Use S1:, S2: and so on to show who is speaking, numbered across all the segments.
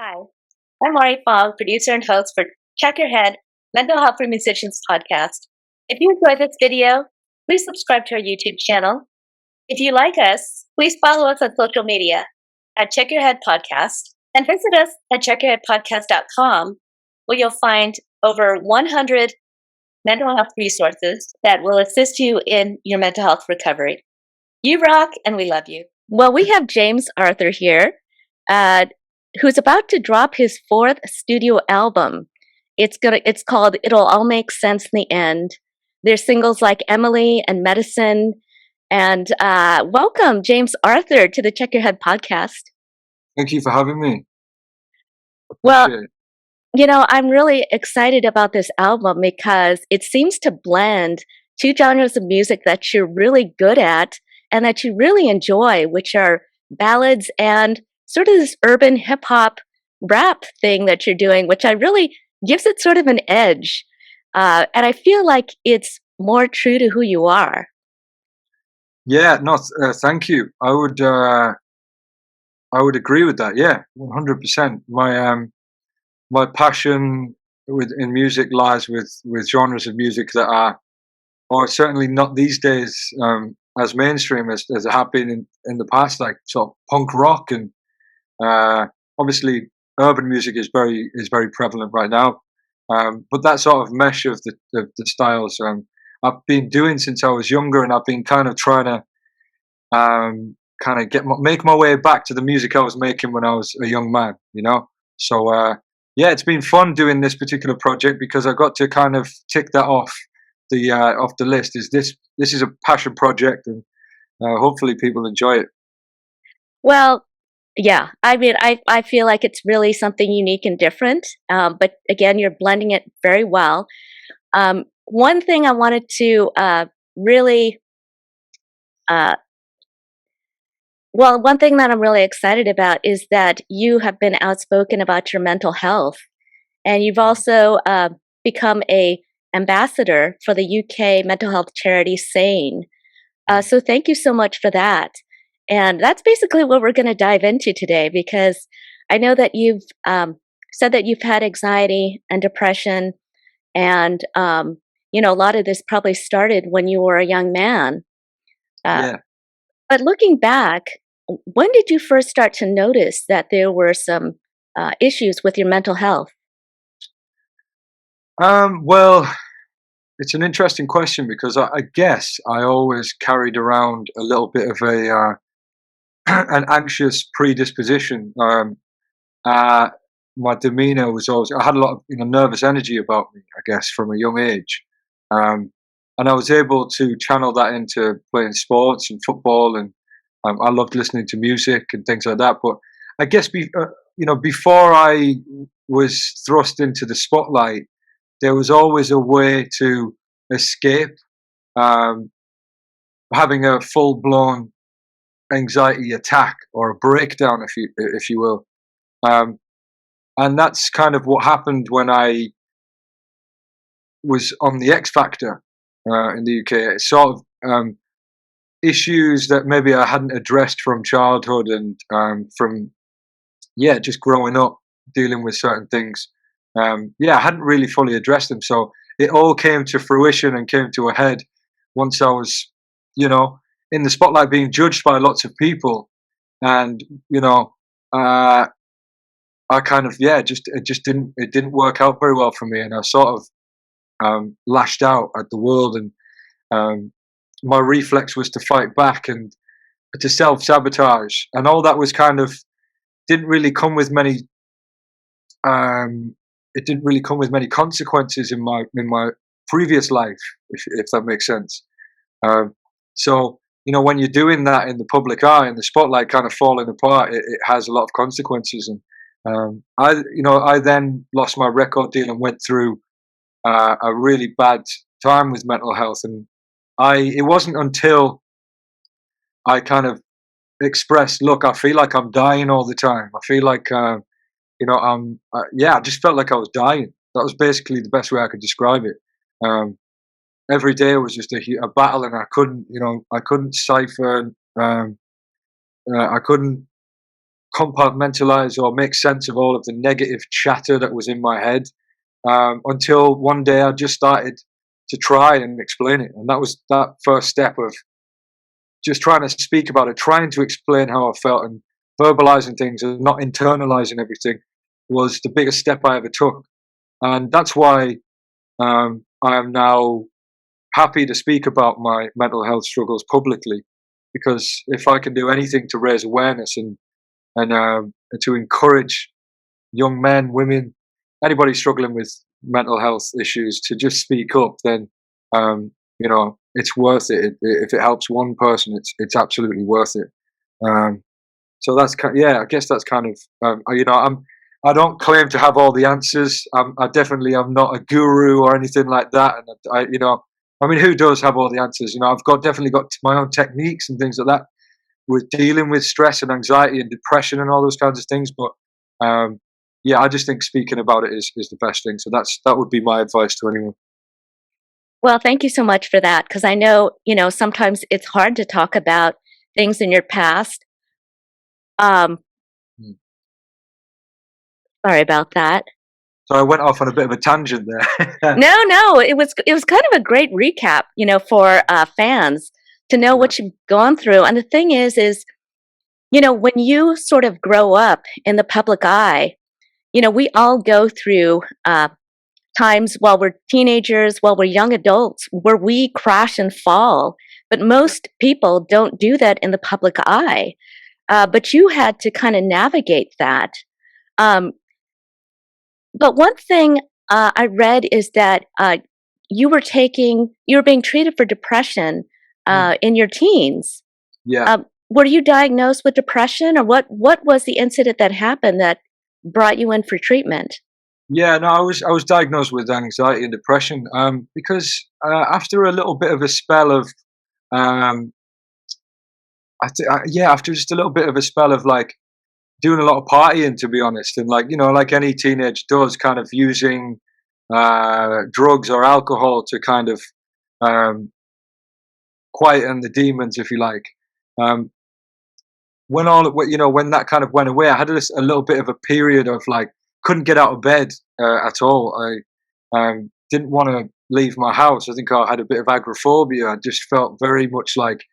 S1: Hi, I'm Mari Fong, producer and host for Check Your Head, Mental Health for Musicians podcast. If you enjoyed this video, please subscribe to our YouTube channel. If you like us, please follow us on social media at Check Your Head Podcast and visit us at checkyourheadpodcast.com, where you'll find over 100 mental health resources that will assist you in your mental health recovery. You rock, and we love you. Well, we have James Arthur here, uh, who's about to drop his fourth studio album. It's called "It'll All Make Sense in the End." There's singles like "Emily" and "Medicine." And welcome, James Arthur, to the Check Your Head podcast.
S2: Thank you for having me.
S1: Well, I'm really excited about this album because it seems to blend two genres of music that you're really good at and that you really enjoy, which are ballads and sort of this urban hip hop rap thing that you're doing, which I really gives it sort of an edge. And I feel like it's more true to who you are.
S2: Yeah, no, thank you. I would agree with that. Yeah, 100%. My passion in music lies with genres of music that are certainly not these days as mainstream as it have been in the past, like sort of punk rock and uh, obviously urban music is very prevalent right now. But that sort of mesh of the styles I've been doing since I was younger, and I've been kind of trying to kind of make my way back to the music I was making when I was a young man, you know. So yeah, it's been fun doing this particular project because I got to kind of tick that off the list. This is a passion project, and hopefully people enjoy it.
S1: Well, yeah, I mean, I feel like it's really something unique and different. But again, you're blending it very well. One thing I wanted to really uh, Well, one thing that I'm really excited about is that you have been outspoken about your mental health, and you've also become a ambassador for the UK mental health charity SANE. So thank you so much for that. And that's basically what we're going to dive into today, because I know that you've said that you've had anxiety and depression, and a lot of this probably started when you were a young man. Uh,
S2: Yeah.
S1: but looking back, when did you first start to notice that there were some issues with your mental health?
S2: Well, it's an interesting question because I guess I always carried around a little bit of a an anxious predisposition. Uh, my demeanor was always, I had a lot of nervous energy about me, I guess, from a young age, um, and I was able to channel that into playing sports and football, and I loved listening to music and things like that. But I guess before I was thrust into the spotlight, there was always a way to escape um, having a full blown anxiety attack or a breakdown, if you will. Um, and that's kind of what happened when I was on the X Factor in the UK. It's sort of issues that maybe I hadn't addressed from childhood and from just growing up dealing with certain things. I hadn't really fully addressed them, so it all came to fruition and came to a head once I was, you know, in the spotlight, being judged by lots of people, and uh, I kind of just it didn't work out very well for me, and I sort of lashed out at the world, and um, my reflex was to fight back and to self sabotage, and all that was kind of didn't really come with many um, it didn't really come with many consequences in my previous life, if that makes sense. Um, so when you're doing that in the public eye and the spotlight kind of falling apart, it has a lot of consequences. And I then lost my record deal and went through a really bad time with mental health. And it wasn't until I kind of expressed, look, I feel like I'm dying all the time. I feel like I just felt like I was dying. That was basically the best way I could describe it. Um, every day was just a battle, and I couldn't cipher. I couldn't compartmentalize or make sense of all of the negative chatter that was in my head, until one day I just started to try and explain it. And that was that first step of just trying to speak about it, trying to explain how I felt and verbalizing things and not internalizing everything was the biggest step I ever took. And that's why I am now happy to speak about my mental health struggles publicly, because if I can do anything to raise awareness and to encourage young men, women, anybody struggling with mental health issues to just speak up, then it's worth it. If it helps one person, it's absolutely worth it. Um, so that's yeah, I guess that's kind of I don't claim to have all the answers. I definitely am not a guru or anything like that. And I mean, who does have all the answers? I've definitely got my own techniques and things like that with dealing with stress and anxiety and depression and all those kinds of things. But yeah, I just think speaking about it is the best thing. So that would be my advice to anyone.
S1: Well, thank you so much for that, because I know, sometimes it's hard to talk about things in your past. Um,
S2: Mm.
S1: Sorry about that.
S2: So I went off on a bit of a tangent there.
S1: No, it was kind of a great recap, for fans to know
S2: Yeah.
S1: what you've gone through. And the thing is, when you sort of grow up in the public eye, we all go through times while we're teenagers, while we're young adults, where we crash and fall. But most people don't do that in the public eye. But you had to kind of navigate that. Um, but one thing I read is that you were being treated for depression
S2: Mm.
S1: in your teens.
S2: Yeah.
S1: Were you diagnosed with depression, or what was the incident that happened that brought you in for treatment?
S2: Yeah, no, I was diagnosed with anxiety and depression, because after a little bit of a spell of um, yeah, after just a little bit of a spell of like doing a lot of partying, to be honest, and like any teenage does, kind of using drugs or alcohol to kind of um, quieten the demons, if you like. Um, when that kind of went away, I had a little bit of a period of like couldn't get out of bed at all. I didn't want to leave my house. I think I had a bit of agoraphobia. I just felt very much like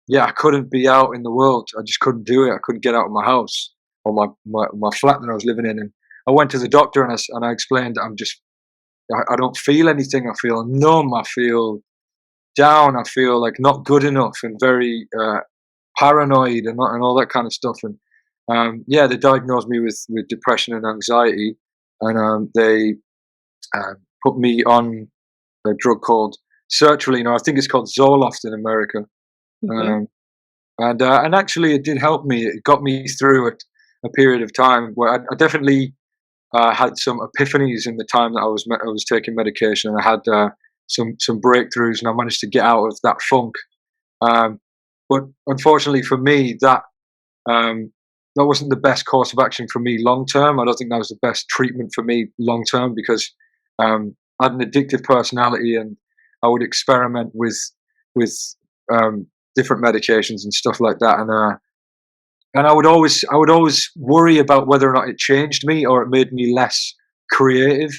S2: yeah, I couldn't be out in the world. I just couldn't do it. I couldn't get out of my house or my flat that I was living in. And I went to the doctor and I explained I don't feel anything. I feel numb. I feel down. I feel like not good enough and very paranoid and all that kind of stuff. And yeah, they diagnosed me with depression and anxiety, and they put me on a drug called sertraline, or I think it's called Zoloft in America.
S1: Hmm.
S2: Um, and actually, it did help me. It got me through a period of time where I definitely had some epiphanies in the time that I was taking medication, and I had some breakthroughs, and I managed to get out of that funk. Um, but unfortunately for me, um, that wasn't the best course of action for me long term. I don't think that was the best treatment for me long term, because I had an addictive personality, and I would experiment with um, different medications and stuff like that. And I would always worry about whether or not it changed me or it made me less creative,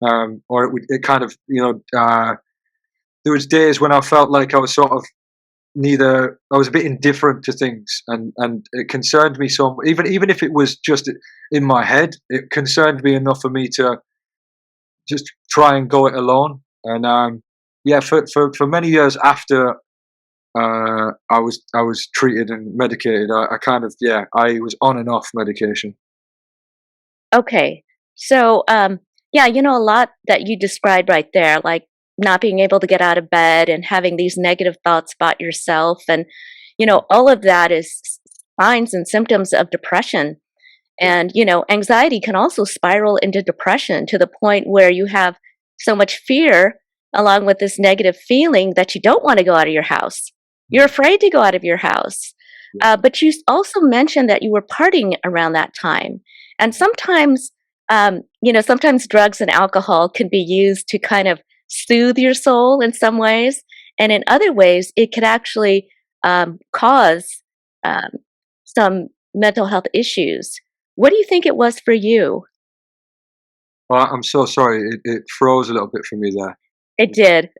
S2: or it kind of there was days when I felt like I was sort of neither. I was a bit indifferent to things, and it concerned me so. Even if it was just in my head, it concerned me enough for me to just try and go it alone. And yeah, for many years after I was treated and medicated, I kind of I was on and off medication.
S1: Okay. So, yeah, a lot that you described right there, like not being able to get out of bed and having these negative thoughts about yourself. And, all of that is signs and symptoms of depression. And, anxiety can also spiral into depression to the point where you have so much fear along with this negative feeling that you don't want to go out of your house. You're afraid to go out of your house. But you also mentioned that you were partying around that time. And sometimes, sometimes drugs and alcohol can be used to kind of soothe your soul in some ways. And in other ways, it could actually cause um, some mental health issues. What do you think it was for you?
S2: Well, I'm so sorry. It froze a little bit for me there.
S1: It did.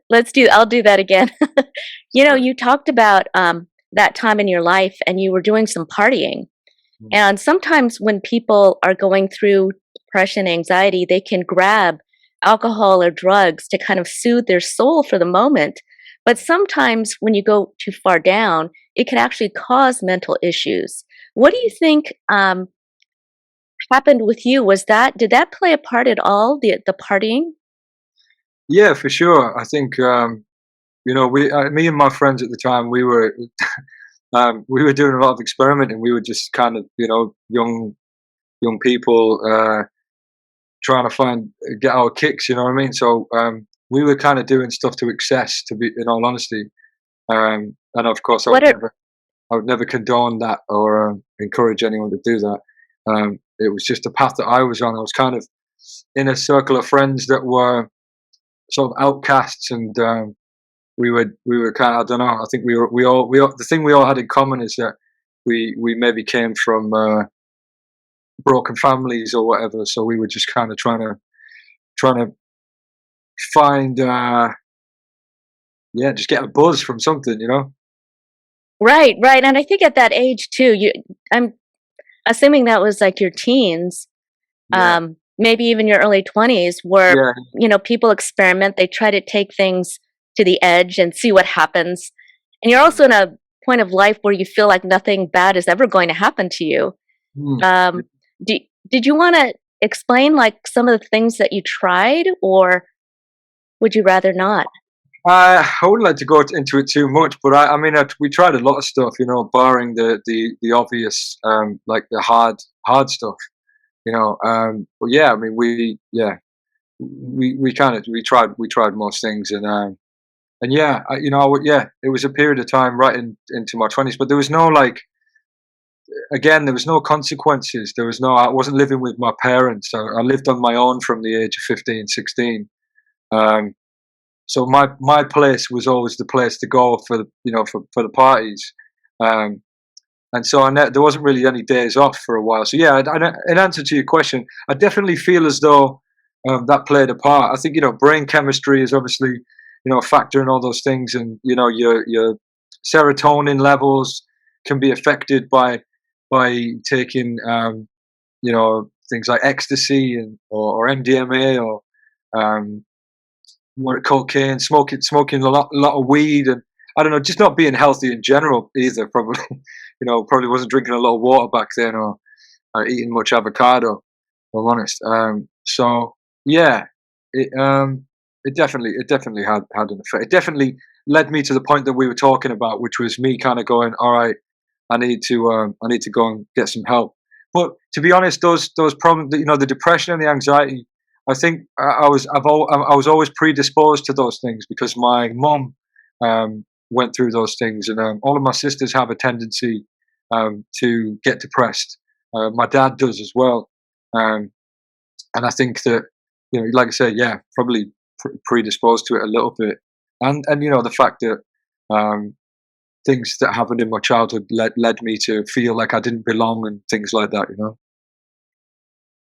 S1: I'll do that again.
S2: Sorry.
S1: You talked about that time in your life and you were doing some partying.
S2: Mm.
S1: And sometimes when people are going through depression, anxiety, they can grab alcohol or drugs to kind of soothe their soul for the moment. But sometimes when you go too far down, it can actually cause mental issues. What do you think happened with you? Did that play a part at all? The partying?
S2: Yeah, for sure. I think me and my friends at the time, we were doing a lot of experimenting. We were just kind of young people trying to get our kicks. You know what I mean? So we were kind of doing stuff to excess. To be in all honesty, and of course,
S1: What are
S2: I would never condone that or encourage anyone to do that. It was just the path that I was on. I was kind of in a circle of friends that were sort of outcasts, and we were kind of, I don't know. I think we all the thing we all had in common is that we maybe came from broken families or whatever. So we were just kind of trying to find yeah, just get a buzz from something, you know.
S1: right, right. And I think at that age too, I'm assuming that was like your teens,
S2: Yeah,
S1: maybe even your early 20s, where
S2: yeah.
S1: people experiment, they try to take things to the edge and see what happens. And you're also
S2: Mm.
S1: in a point of life where you feel like nothing bad is ever going to happen to you.
S2: Mm.
S1: Um, do, did you want to explain like some of the things that you tried, or would you rather not?
S2: I wouldn't like to go into it too much, but I mean, we tried a lot of stuff, you know, barring the obvious, like the hard stuff, you know. But yeah, I mean, we tried most things, and yeah, yeah, it was a period of time right into my 20s, but there was no like, again, there was no consequences. I wasn't living with my parents. I lived on my own from the age of 15, 16. Um, So my place was always the place to go for for the parties, um, and so there wasn't really any days off for a while. So yeah, in answer to your question, I definitely feel as though that played a part. I think brain chemistry is obviously a factor in all those things, and your serotonin levels can be affected by taking things like ecstasy or MDMA or um, more cocaine, smoking a lot of weed, and I don't know, just not being healthy in general either. Probably, probably wasn't drinking a lot of water back then, or eating much avocado. If I'm honest. So yeah, it definitely had an effect. It definitely led me to the point that we were talking about, which was me kind of going, all right, I need to go and get some help. But to be honest, those problems, the depression and the anxiety, I think I was always predisposed to those things because my mom went through those things, and all of my sisters have a tendency to get depressed. My dad does as well, um, and I think that like I said, yeah, probably predisposed to it a little bit, and the fact that um, things that happened in my childhood led me to feel like I didn't belong and things like that.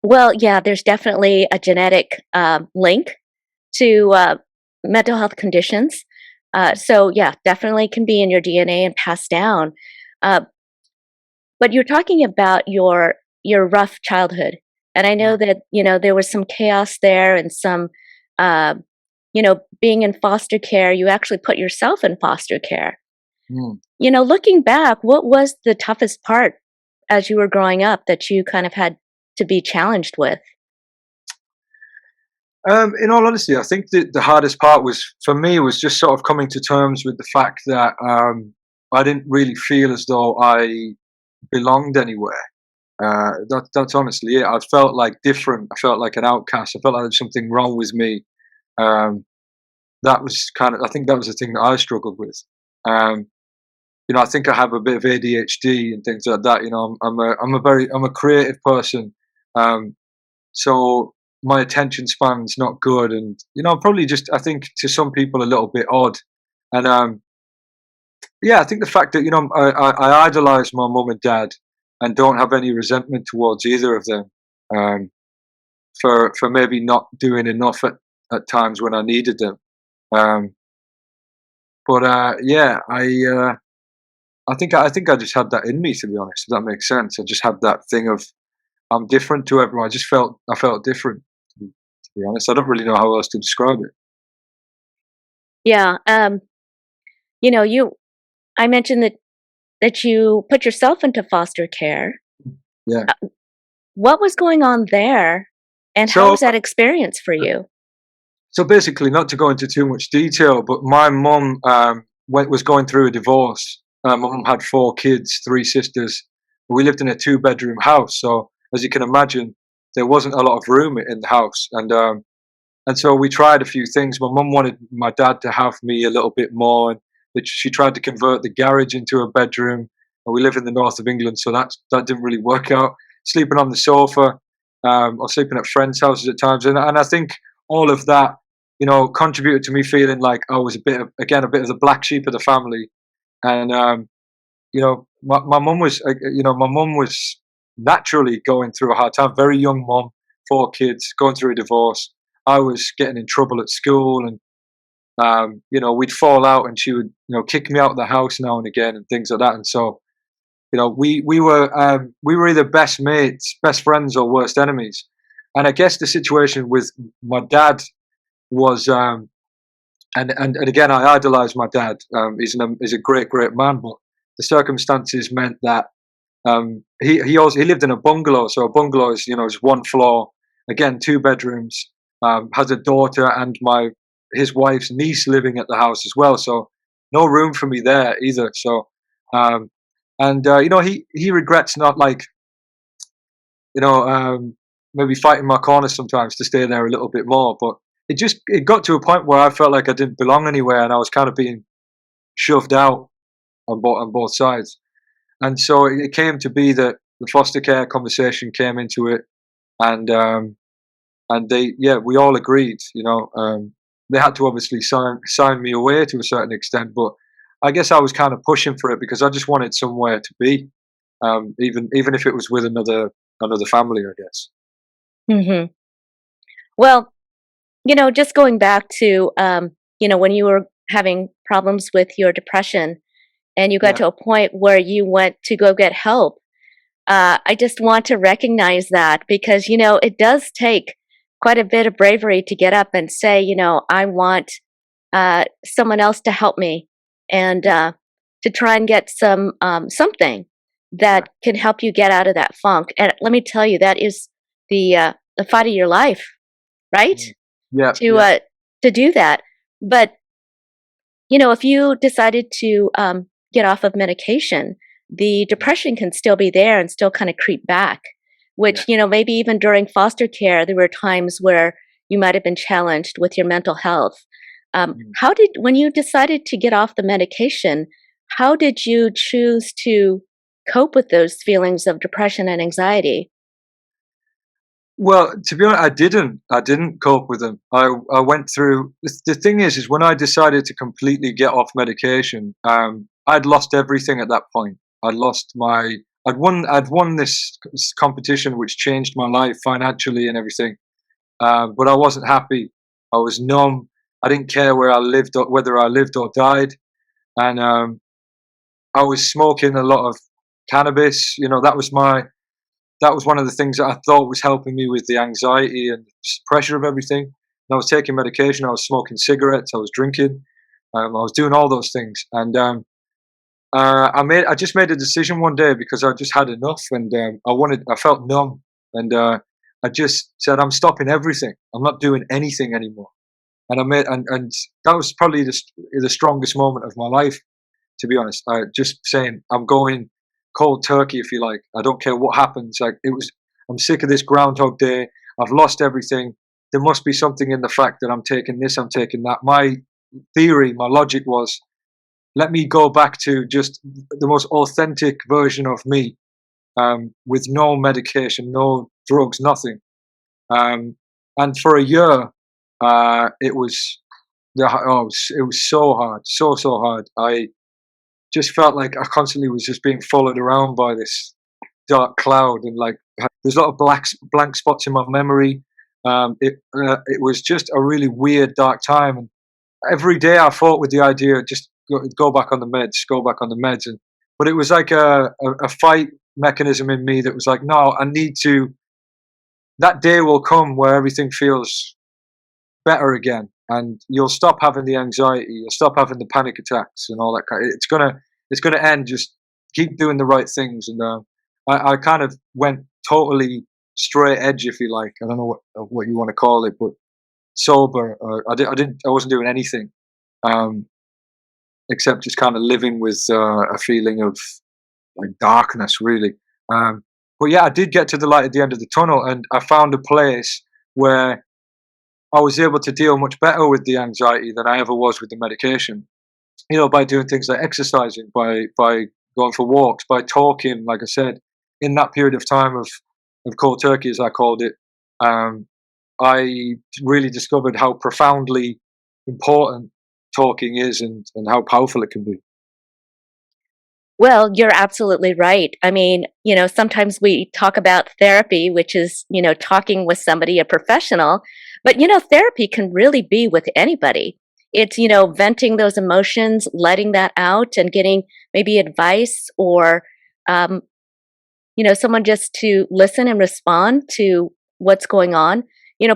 S1: Well, yeah, there's definitely a genetic link to mental health conditions. So, yeah, definitely can be in your DNA and passed down. Uh, but you're talking about your rough childhood, and I know
S2: Mm,
S1: that there was some chaos there and some uh, being in foster care. You actually put yourself in foster care.
S2: mm.
S1: Looking back, what was the toughest part as you were growing up that you kind of had to be challenged with?
S2: In all honesty, I think that the hardest part was for me was just sort of coming to terms with the fact that I didn't really feel as though I belonged anywhere. That's honestly it. I felt like different. I felt like an outcast. I felt like there was something wrong with me. Um, that was I think that was the thing that I struggled with. Um, I think I have a bit of ADHD and things like that. I'm a creative person. Um, so my attention span's not good, and probably just, I think, to some people a little bit odd. And yeah, I think the fact that I idolized my mum and dad, and don't have any resentment towards either of them, um, for maybe not doing enough at times when I needed them. Um, but yeah, I think I just had that in me, to be honest. If that makes sense, I just had that thing of I'm different to everyone. I felt different. To be honest, I don't really know how else to describe it.
S1: Yeah. You know, you I mentioned that you put yourself into foster care.
S2: Yeah.
S1: Uh, what was going on there, and how
S2: So
S1: was that experience for you?
S2: so basically, not to go into too much detail, but my mum was going through a divorce. My mum had 4 kids, 3 sisters. We lived in a 2-bedroom house, so as you can imagine, there wasn't a lot of room in the house, and so we tried a few things. My mum wanted my dad to have me a little bit more, and she tried to convert the garage into a bedroom. And we live in the north of England, so that didn't really work out. Sleeping on the sofa, or sleeping at friends' houses at times, and I think all of that, contributed to me feeling like I was a bit of the black sheep of the family. And my mum was, my mum was naturally going through a hard time. Very young mum, 4 kids, going through a divorce. I was getting in trouble at school, and we'd fall out, and she would, kick me out of the house now and again, and things like that. And so, we were either best mates, best friends, or worst enemies. And I guess the situation with my dad was, and again, I idolized my dad. He's a great man, but the circumstances meant that he lived in a bungalow. So a bungalow is 1 floor, again 2 bedrooms, has a daughter and his wife's niece living at the house as well. So no room for me there either. So um, and he regrets not, like, you know maybe fighting my corner sometimes to stay there a little bit more. But it got to a point where I felt like I didn't belong anywhere, and I was kind of being shoved out on both sides. And so it came to be that the foster care conversation came into it, and we all agreed. They had to obviously sign me away to a certain extent, but I guess I was kind of pushing for it because I just wanted somewhere to be, even if it was with another family, I guess.
S1: Hmm. Well, just going back to, when you were having problems with your depression and you got
S2: Yeah,
S1: to a point where you went to go get help, I just want to recognize that because, it does take quite a bit of bravery to get up and say, I want someone else to help me and to try and get something
S2: yeah,
S1: that can help you get out of that funk. And let me tell you, that is the fight of your life, right?
S2: mm, yeah,
S1: To
S2: yeah,
S1: uh, to do that. But if you decided to get off of medication, the depression can still be there and still kind of creep back.
S2: yeah.
S1: Which maybe even during foster care, there were times where you might have been challenged with your mental health.
S2: Mm.
S1: When you decided to get off the medication, how did you choose to cope with those feelings of depression and anxiety?
S2: Well, to be honest, I didn't. I didn't cope with them. I went through. The thing is when I decided to completely get off medication, I'd lost everything at that point. I'd lost my. I'd won this competition which changed my life financially and everything. But I wasn't happy. I was numb. I didn't care where I lived or whether I lived or died. And I was smoking a lot of cannabis. That was one of the things that I thought was helping me with the anxiety and pressure of everything. And I was taking medication. I was smoking cigarettes. I was drinking. I was doing all those things. And I just made a decision one day because I just had enough, and I felt numb, and I just said, I'm stopping everything. I'm not doing anything anymore. And that was probably the strongest moment of my life, to be honest. Just saying, I'm going cold turkey, if you like. I don't care what happens. I'm sick of this Groundhog Day. I've lost everything. There must be something in the fact that I'm taking this, I'm taking that. My logic was, let me go back to just the most authentic version of me, with no medication, no drugs, nothing. Um, and for a year, it was, it was so hard, so hard. I just felt like I constantly was just being followed around by this. dark cloud, and like there's a lot of blank spots in my memory. It was just a really weird, dark time. And every day I fought with the idea, just go back on the meds, go back on the meds. And but it was like a fight mechanism in me that was like, no, I need to. That day will come where everything feels better again, and you'll stop having the anxiety, you'll stop having the panic attacks and all that kind. It's gonna end. Just keep doing the right things, and I kind of went totally straight edge, if you like. I don't know what you want to call it, but sober. I wasn't doing anything um, except just kind of living with a feeling of like darkness, really. But yeah, I did get to the light at the end of the tunnel, and I found a place where I was able to deal much better with the anxiety than I ever was with the medication. You know, by doing things like exercising, by going for walks, by talking. Like I said, in that period of time of cold turkey, as I called it, um, I really discovered how profoundly important talking is, and how powerful it can be.
S1: Well, you're absolutely right. I mean, sometimes we talk about therapy, which is, talking with somebody, a professional, but, therapy can really be with anybody. It's, venting those emotions, letting that out, and getting maybe advice or, um, someone just to listen and respond to what's going on.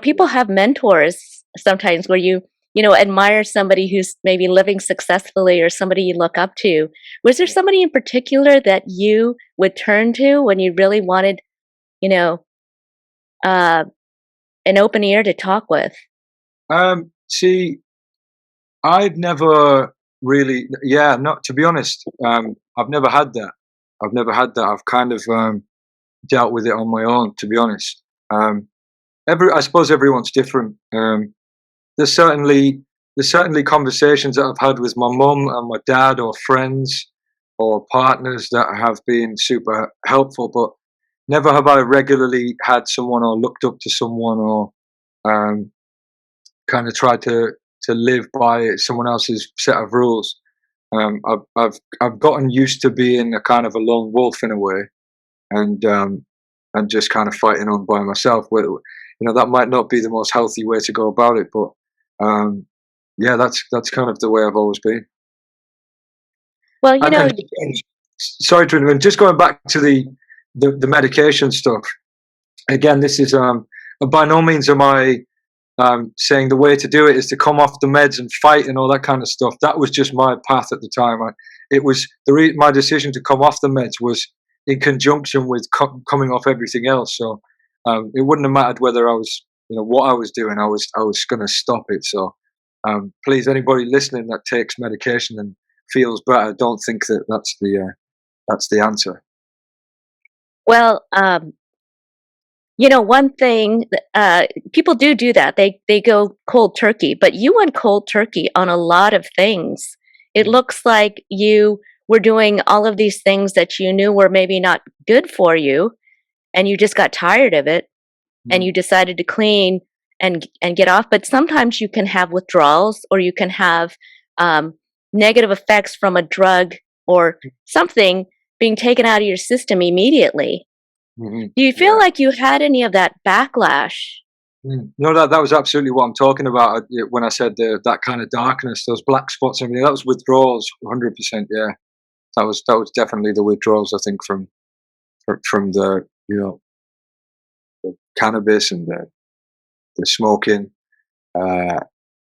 S1: People have mentors sometimes where you admire somebody who's maybe living successfully or somebody you look up to. Was there somebody in particular that you would turn to when you really wanted, you know, uh, an open ear to talk with?
S2: See, I've never really, yeah, not to be honest. I've never had that. I've never had that. I've kind of dealt with it on my own, to be honest. Um, I suppose everyone's different. There's certainly there's certainly conversations that I've had with my mum and my dad, or friends, or partners, that have been super helpful. But never have I regularly had someone, or looked up to someone, or um, kind of tried to live by someone else's set of rules. I've gotten used to being a kind of a lone wolf in a way, and just kind of fighting on by myself. Where that might not be the most healthy way to go about it, but um, yeah, that's kind of the way I've always been.
S1: Well,
S2: And sorry to interrupt. Just going back to the medication stuff again. This is by no means am I saying the way to do it is to come off the meds and fight and all that kind of stuff. That was just my path at the time. It was my decision to come off the meds was in conjunction with coming off everything else. So it wouldn't have mattered whether I was, what I was doing. I was going to stop it. So please, anybody listening that takes medication and feels better, don't think that that's the answer.
S1: well, one thing, people do that. They go cold turkey, but you went cold turkey on a lot of things. It
S2: Mm,
S1: looks like you were doing all of these things that you knew were maybe not good for you, and you just got tired of it, and
S2: mm,
S1: you decided to clean and get off. But sometimes you can have withdrawals, or you can have um, negative effects from a drug or something being taken out of your system immediately. Do you feel
S2: yeah.
S1: like you had any of that backlash?
S2: No, that was absolutely what I'm talking about when I said that kind of darkness, those black spots and everything. That was withdrawals, 100%. Yeah, that was definitely the withdrawals. I think from the the cannabis, and the smoking, uh,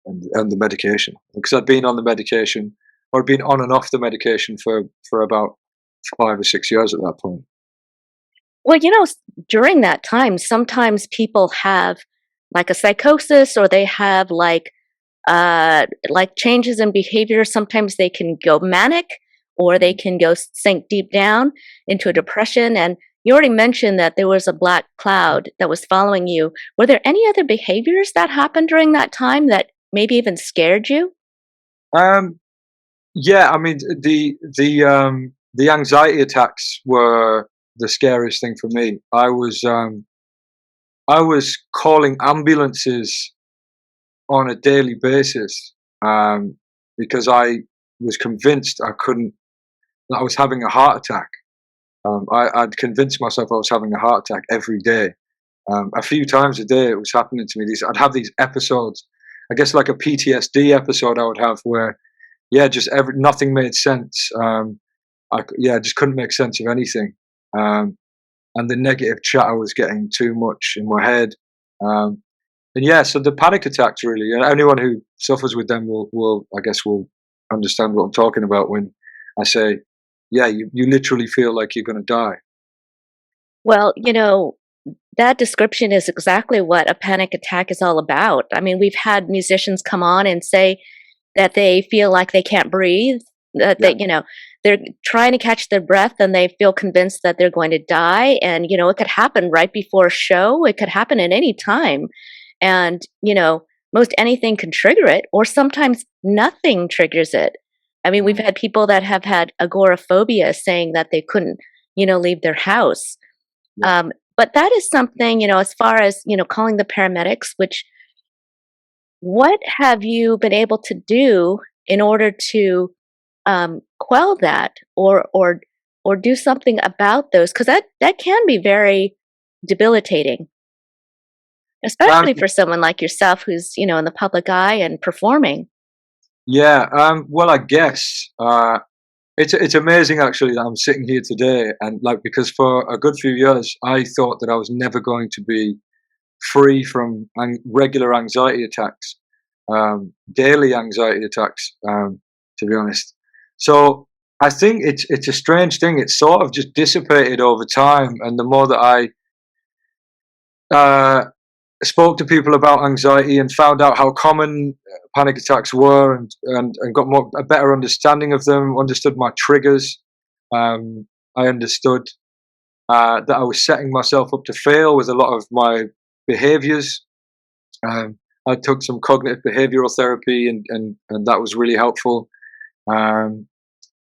S2: and the medication. Because I'd been on the medication, or I'd been on and off the medication for about 5 or 6 years at that point.
S1: Well, during that time, sometimes people have like a psychosis, or they have like changes in behavior. Sometimes they can go manic, or they
S2: Mm,
S1: can go sink deep down into a depression. And you already mentioned that there was a black cloud that was following you. Were there any other behaviors that happened during that time that maybe even scared you?
S2: Um, yeah, I mean the anxiety attacks were the scariest thing for me. I was calling ambulances on a daily basis, um, because I was convinced I couldn't that I was having a heart attack. I'd convinced myself I was having a heart attack every day. A few times a day it was happening to me. I'd have these episodes, I guess like a PTSD episode I would have where, yeah, just nothing made sense. I just couldn't make sense of anything. Um, and the negative chatter was getting too much in my head. Um, and yeah, so the panic attacks really, and anyone who suffers with them will I guess will understand what I'm talking about when I say, yeah, you literally feel like you're going to die.
S1: Well, that description is exactly what a panic attack is all about. I mean, we've had musicians come on and say that they feel like they can't breathe, that
S2: Yeah.
S1: they're trying to catch their breath and they feel convinced that they're going to die. And, it could happen right before a show, it could happen at any time. And, most anything can trigger it, or sometimes nothing triggers it. I mean, we've
S2: Mm.
S1: had people that have had agoraphobia saying that they couldn't, leave their house.
S2: Yeah.
S1: But that is something, as far as, calling the paramedics, what have you been able to do in order to quell that, or do something about those? Because that can be very debilitating,
S2: Um,
S1: especially for someone like yourself who's, in the public eye and performing.
S2: yeah. Well, I guess it's amazing actually that I'm sitting here today, and like because for a good few years I thought that I was never going to be free from regular anxiety attacks, daily anxiety attacks. To be honest, so I think it's a strange thing. It's sort of just dissipated over time, and the more that I uh, spoke to people about anxiety and found out how common panic attacks were, and got a better understanding of them, understood my triggers. I understood that I was setting myself up to fail with a lot of my behaviors. Um, I took some cognitive behavioral therapy, and that was really helpful. Um,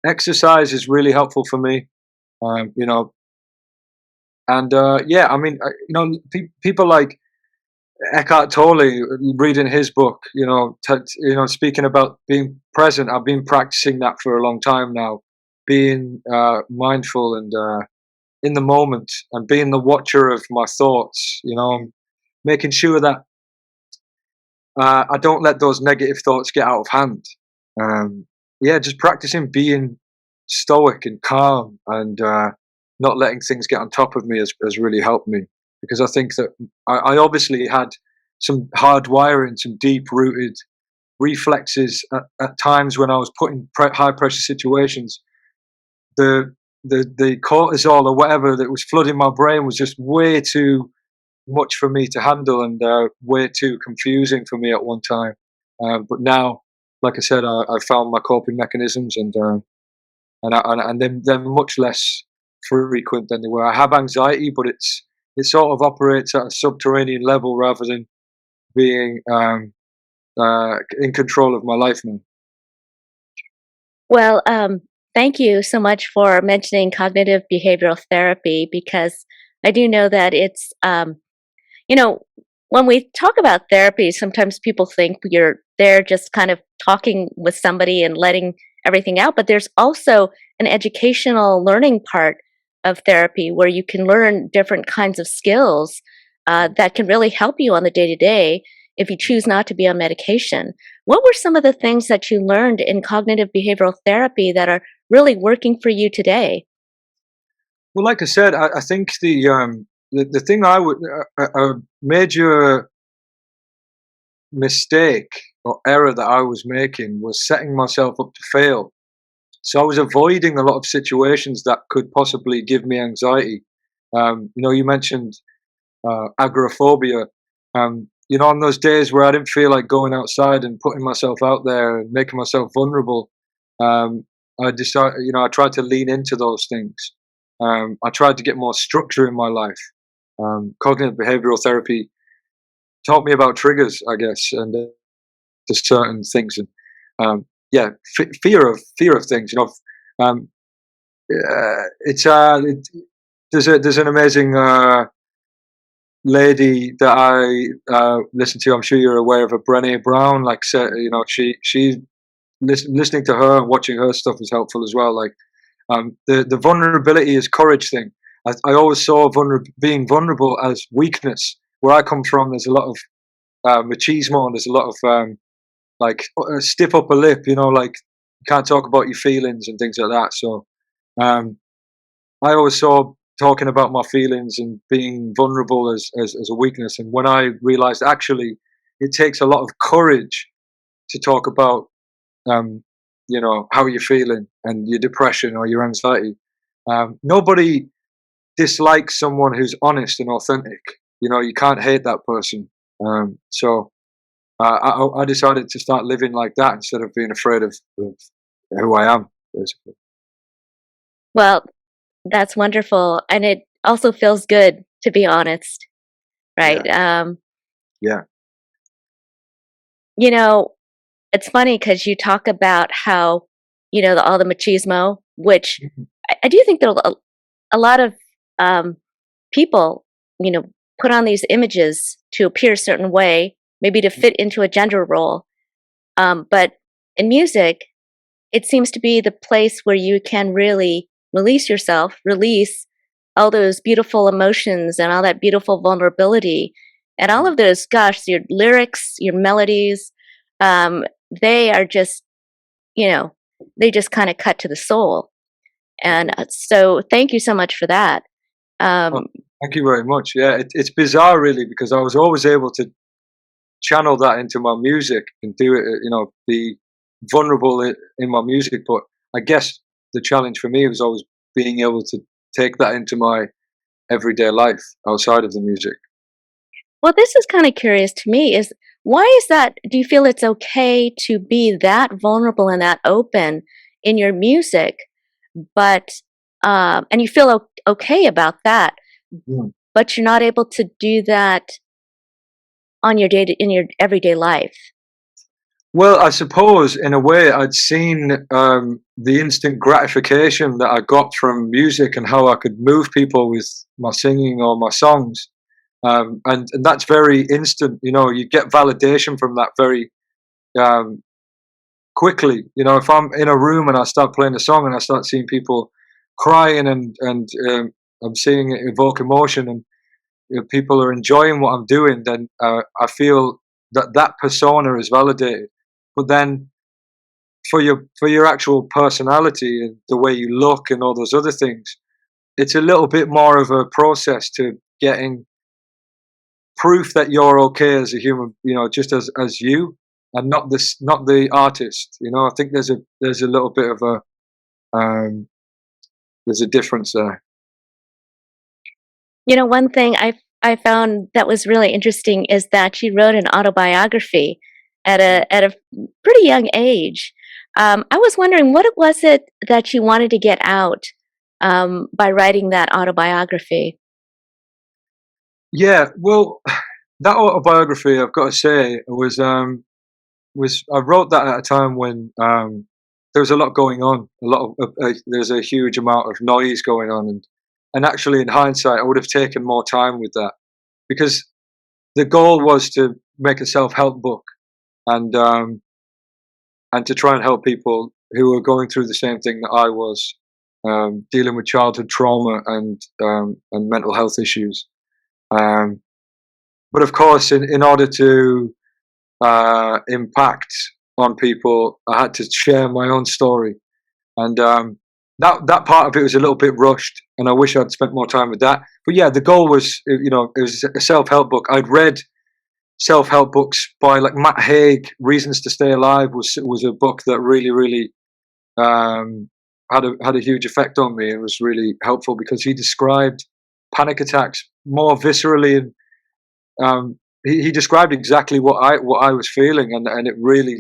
S2: Exercise is really helpful for me. Um, you know, and yeah, I mean, people like Eckhart Tolle, reading his book, speaking about being present. I've been practicing that for a long time now, being mindful and in the moment, and being the watcher of my thoughts. Making sure that I don't let those negative thoughts get out of hand. Yeah, just practicing being stoic and calm, and not letting things get on top of me has really helped me, because I think that I obviously had some hard wiring, some deep rooted reflexes at times when I was put in high pressure situations. The cortisol or whatever that was flooding my brain was just way too much for me to handle, and way too confusing for me at one time. But now, like I said, I found my coping mechanisms, and they're much less frequent than they were. I have anxiety, but it sort of operates at a subterranean level rather than being in control of my life now.
S1: Well, thank you so much for mentioning cognitive behavioral therapy, because I do know that it's you know, when we talk about therapy, sometimes people think you're there just kind of talking with somebody and letting everything out, but there's also an educational learning part of therapy where you can learn different kinds of skills that can really help you on the day to day if you choose not to be on medication. What were some of the things that you learned in cognitive behavioral therapy that are really working for you today?
S2: Well, like I said, I think the thing I would a major mistake or error that I was making was setting myself up to fail. So I was avoiding a lot of situations that could possibly give me anxiety. You mentioned agoraphobia. On those days where I didn't feel like going outside and putting myself out there and making myself vulnerable, um, I decided, I tried to lean into those things. I tried to get more structure in my life. Cognitive behavioral therapy taught me about triggers, I guess, and just certain things, and yeah, fear of things. It's there's an amazing lady that I listen to. I'm sure you're aware of her, Brené Brown. Like, she listening to her and watching her stuff is helpful as well. Like, The vulnerability is courage thing. I always saw being vulnerable as weakness. Where I come from, there's a lot of machismo, and there's a lot of like stiff upper lip. Like you can't talk about your feelings and things like that. So um, I always saw talking about my feelings and being vulnerable as a weakness. And when I realized actually it takes a lot of courage to talk about, um, how you're feeling and your depression or your anxiety. Nobody dislikes someone who's honest and authentic. You can't hate that person. So I decided to start living like that instead of being afraid of who I am, basically.
S1: Well, that's wonderful, and it also feels good to be honest,
S2: Yeah,
S1: right?
S2: yeah.
S1: You know, it's funny because you talk about how, all the machismo, which
S2: Mhm.
S1: I do think that a lot of um, people, you know, put on these images to appear a certain way, maybe to fit into a gender role. But in music, it seems to be the place where you can really release yourself, release all those beautiful emotions and all that beautiful vulnerability and all of those, gosh, your lyrics, your melodies, um, they are just, you know, they just kind of cut to the soul. And so thank you so much for that.
S2: Oh,
S1: Um,
S2: thank you very much. Yeah, it's bizarre, really, because I was always able to channel that into my music and do it, be vulnerable in my music. But I guess the challenge for me was always being able to take that into my everyday life outside of the music.
S1: well, this is kind of curious to me is why is that? Do you feel it's okay to be that vulnerable and that open in your music, but, and you feel okay about that,
S2: Mm.
S1: but you're not able to do that on your in your everyday life?
S2: Well, I suppose in a way I'd seen the instant gratification that I got from music and how I could move people with my singing or my songs. And that's very instant. You get validation from that very um, quickly. If I'm in a room and I start playing a song and I start seeing people crying and I'm seeing it evoke emotion, and people are enjoying what I'm doing, then I feel that persona is validated. But then for your actual personality and the way you look and all those other things, it's a little bit more of a process to getting proof that you're okay as a human, just as you, and not the artist. I think there's a little bit of um, there's a difference there.
S1: One thing I found that was really interesting is that she wrote an autobiography at a pretty young age. I was wondering what it was it that she wanted to get out by writing that autobiography.
S2: Yeah, well, that autobiography, I've got to say, was I wrote that at a time when there was a lot going on. There's a huge amount of noise going on, and actually, in hindsight, I would have taken more time with that, because the goal was to make a self-help book, and um, and to try and help people who were going through the same thing that I was, dealing with childhood trauma and mental health issues. Um, but of course, in order to impact on people, I had to share my own story, and that part of it was a little bit rushed, and I wish I'd spent more time with that. But yeah, the goal was, it was a self-help book. I'd read self-help books by like Matt Haig. Reasons to Stay Alive was a book that really, really had a huge effect on me. It was really helpful because he described panic attacks more viscerally, and he described exactly what I was feeling, and it really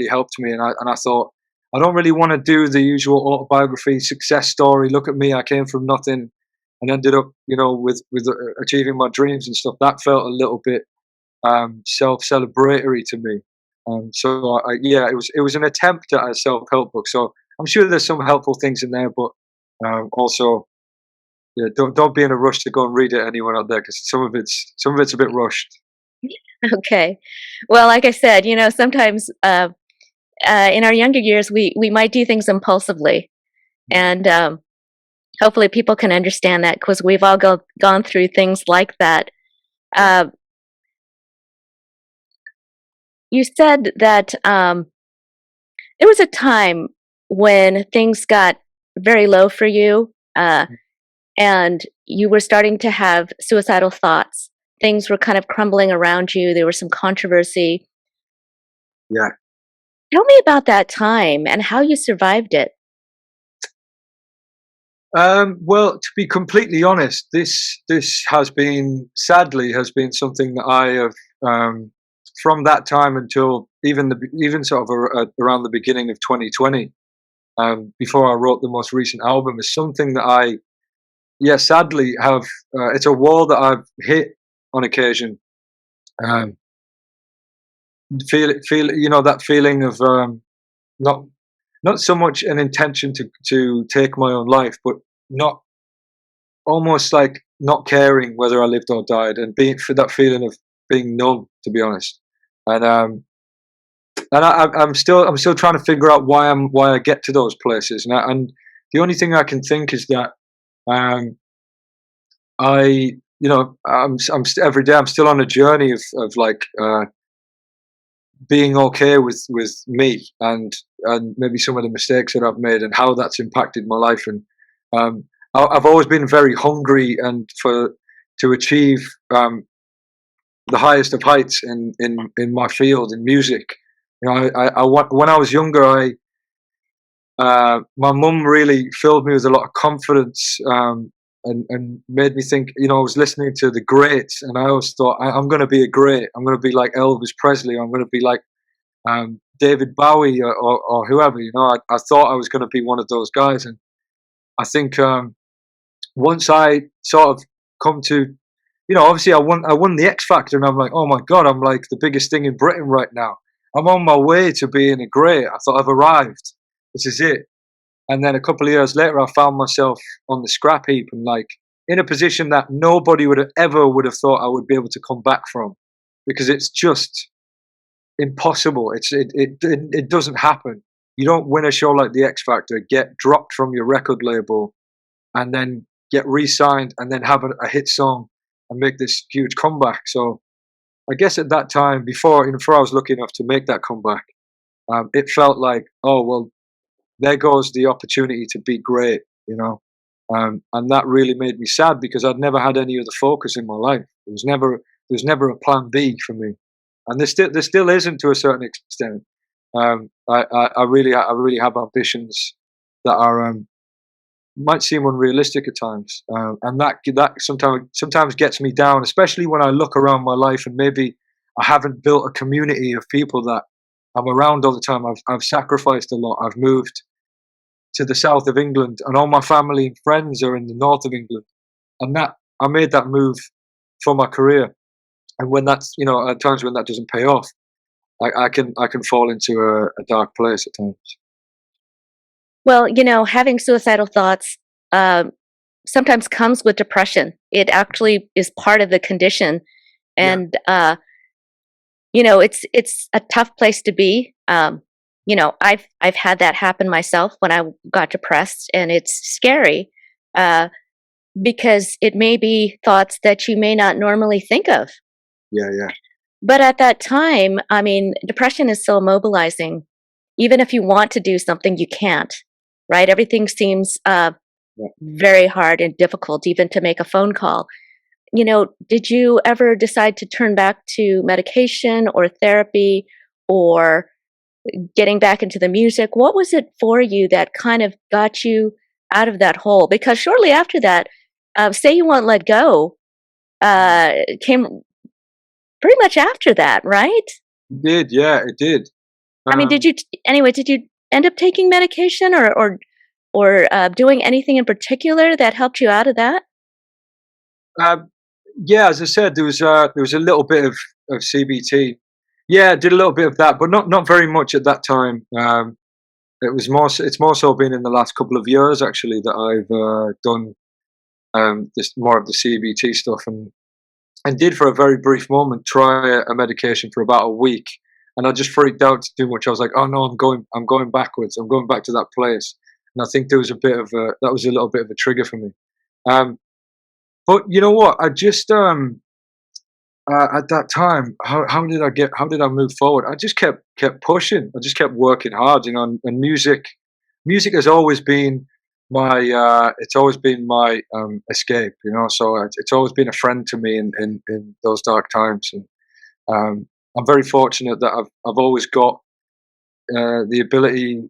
S2: helped me. And I thought, I don't really want to do the usual autobiography success story. Look at me, I came from nothing and ended up, with achieving my dreams and stuff. That felt a little bit self-celebratory to me. Yeah, it was an attempt at a self-help book. So I'm sure there's some helpful things in there, but also, yeah, don't be in a rush to go and read it, anyone out there, because some of it's a bit rushed.
S1: Okay, well, like I said, sometimes in our younger years we might do things impulsively, And hopefully people can understand that because we've all gone through things like that. Uh, you said that there was a time when things got very low for you, and you were starting to have suicidal thoughts. Things were kind of crumbling around you. There was some controversy.
S2: Yeah.
S1: Tell me about that time and how you survived it.
S2: Well, to be completely honest, this has been, sadly, has been something that I have, from that time until even sort of around the beginning of 2020, before I wrote the most recent album, is something that I, yeah, sadly have. It's a wall that I've hit on occasion. Um, you know, that feeling of, not not so much an intention to take my own life, but not, almost like not caring whether I lived or died, and being, for that feeling of being numb, to be honest. And I'm still trying to figure out why I get to those places. And the only thing I can think is that, um, I, you know, every day I'm still on a journey of like, being okay with me, and maybe some of the mistakes that I've made and how that's impacted my life. And I've always been very hungry and for to achieve, the highest of heights in my field in music. You know, I want, when I was younger, my mum really filled me with a lot of confidence, and made me think. You know, I was listening to the greats, and I always thought, I'm going to be a great. I'm going to be like Elvis Presley. I'm going to be like, David Bowie, or whoever. You know, I thought I was going to be one of those guys. And I think, once I sort of come to, you know, obviously I won the X Factor, and I'm like, oh my god, I'm like the biggest thing in Britain right now. I'm on my way to being a great. I thought, I've arrived. This is it. And then a couple of years later, I found myself on the scrap heap, and like in a position that nobody would have thought I would be able to come back from, because it's just impossible. It doesn't happen. You don't win a show like the X Factor, get dropped from your record label, and then get re-signed, and then have a hit song and make this huge comeback. So I guess at that time, before, you know, before I was lucky enough to make that comeback, it felt like, oh well, there goes the opportunity to be great, you know. And that really made me sad, because I'd never had any other focus in my life. There was never a plan B for me, and there still isn't, to a certain extent. I really have ambitions that are, might seem unrealistic at times, and that sometimes gets me down, especially when I look around my life and maybe I haven't built a community of people that I'm around all the time. I've sacrificed a lot. I've moved to the south of England, and all my family and friends are in the north of England, and that I made that move for my career. And when that's, you know, at times when that doesn't pay off, I can fall into a dark place at times.
S1: Well, you know, having suicidal thoughts sometimes comes with depression. It actually is part of the condition,
S2: Yeah,
S1: and you know, it's a tough place to be. You know, I've had that happen myself when I got depressed, and it's scary uh, because it may be thoughts that you may not normally think of.
S2: yeah, yeah,
S1: But at that time, I mean, depression is so immobilizing. Even if you want to do something, you can't. Right? Everything seems
S2: yeah.
S1: very hard and difficult, even to make a phone call. You know, did you ever decide to turn back to medication or therapy or getting back into the music? What was it for you that kind of got you out of that hole? Because shortly after that, Say You Won't Let Go came pretty much after that, right?
S2: It did, yeah, it did.
S1: I mean,
S2: Um,
S1: anyway, did you end up taking medication or doing anything in particular that helped you out of that?
S2: um, yeah, as I said, there was a little bit of CBT. Yeah, I did a little bit of that, but not very much at that time. It's more so been in the last couple of years actually that I've, done, this more of the CBT stuff, and did for a very brief moment try a medication for about a week, and I just freaked out too much. I was like, oh no, I'm going backwards. I'm going back to that place. and I think there was a bit of that was a little bit of a trigger for me. Um, but you know what? I just at that time, how did I move forward? I just kept pushing. I just kept working hard, you know. And music has always been my it's always been my escape, you know. So it's always been a friend to me in those dark times. And I'm very fortunate that I've always got the ability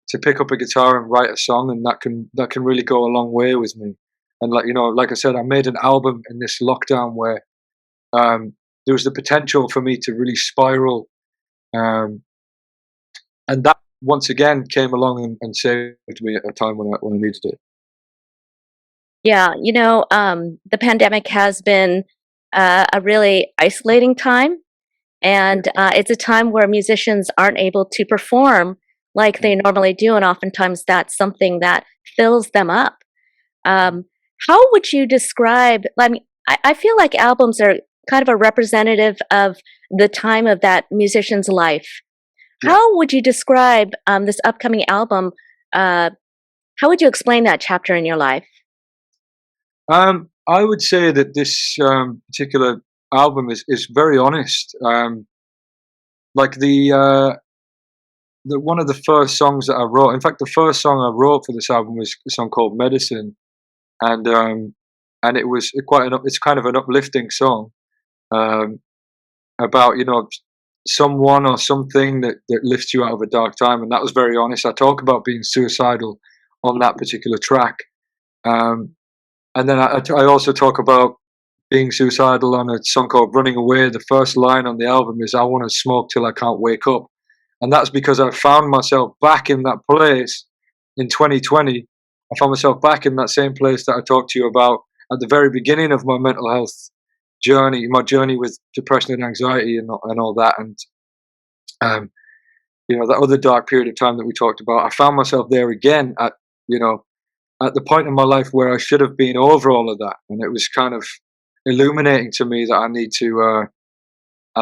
S2: to pick up a guitar and write a song, and that can really go a long way with me. And like, you know, like I said, I made an album in this lockdown where um, there was the potential for me to really spiral, um, and that once again came along and saved me at a time when I needed it.
S1: Yeah, the pandemic has been a really isolating time,
S2: Yeah.
S1: and it's a time where musicians aren't able to perform like they
S2: Mm.
S1: normally do, and oftentimes that's something that fills them up. Um, how would you describe? I mean, I feel like albums are kind of a representative of the time of that musician's life.
S2: Yeah.
S1: How would you describe this upcoming album? Uh, how would you explain that chapter in your life?
S2: I would say that this particular album is very honest. Like the one of the first songs that I wrote. In fact, the first song I wrote for this album was a song called "Medicine," and it was it's kind of an uplifting song um, about, you know, someone or something that lifts you out of a dark time, and that was very honest. I talk about being suicidal on that particular track, um, and then I also talk about being suicidal on a song called "Running Away." The first line on the album is "I want to smoke till I can't wake up," and that's because I found myself back in that place in 2020. I found myself back in that same place that I talked to you about at the very beginning of my mental health journey, my journey with depression and anxiety and all that. And um, you know, that other dark period of time that we talked about, I found myself there again at, you know, at the point in my life where I should have been over all of that, and it was kind of illuminating to me that I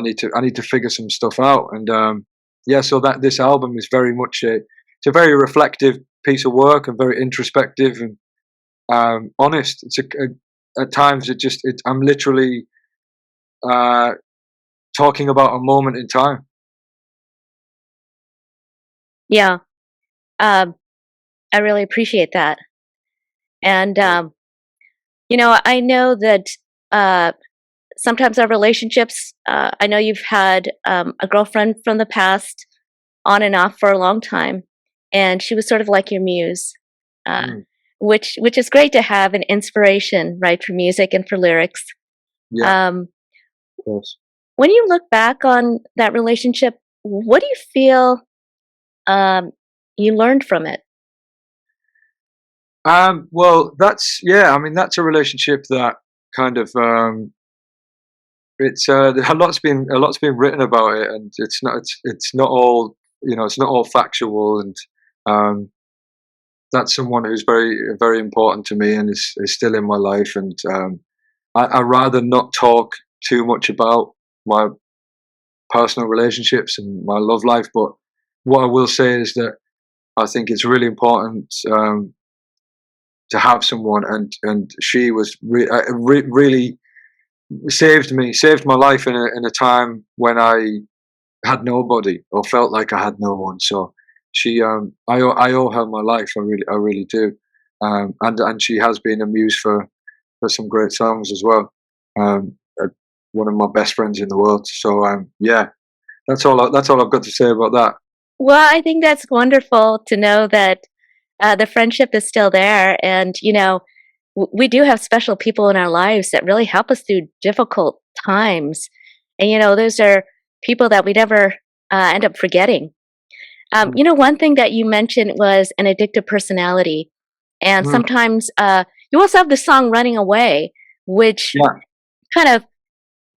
S2: need to figure some stuff out. And yeah, so that this album is very much it's a very reflective piece of work and very introspective and honest. At times I'm literally uh, talking about a moment in time.
S1: Yeah, um, I really appreciate that. And,
S2: Yeah.
S1: I know that uh, sometimes our relationships, I know you've had a girlfriend from the past on and off for a long time, and she was sort of like your muse, uh,
S2: Mm,
S1: which is great to have an inspiration, right, for music and for lyrics.
S2: yeah, of
S1: Um,
S2: course.
S1: when you look back on that relationship, what do you feel um, you learned from it?
S2: Well, that's yeah. I mean, that's a relationship that kind of it's a lot's been written about it, and it's not all, you know, it's not all factual. And um, that's someone who's very important to me and is still in my life. And I rather not talk too much about my personal relationships and my love life. But what I will say is that I think it's really important to have someone, and she was really saved my life in a time when I had nobody or felt like I had no one. So I owe her my life. I really do. And she has been a muse for some great songs as well. Uh, one of my best friends in the world. So yeah, that's all I've got to say about that.
S1: Well, I think that's wonderful to know that the friendship is still there, and we do have special people in our lives that really help us through difficult times, and those are people that we never end up forgetting.
S2: Mm,
S1: One thing that you mentioned was an addictive personality, and
S2: mm,
S1: sometimes you also have the song "Running Away," which
S2: yeah,
S1: kind of